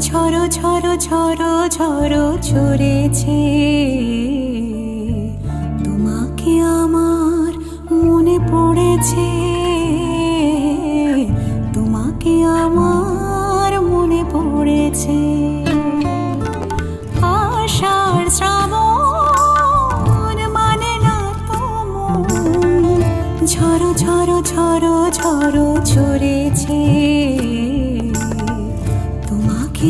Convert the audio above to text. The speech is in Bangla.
ঝড়ো ঝড়ো ঝড়ো ঝড়ো ঝরেছে, তোমাকে আমার মনে পড়েছে, তোমাকে আমার মনে পড়েছে। আষাঢ় শ্রাবণ মানে না তো মন, ঝড়ো ঝড়ো ঝড়ো ঝড়ো ঝরেছে, তোমাকে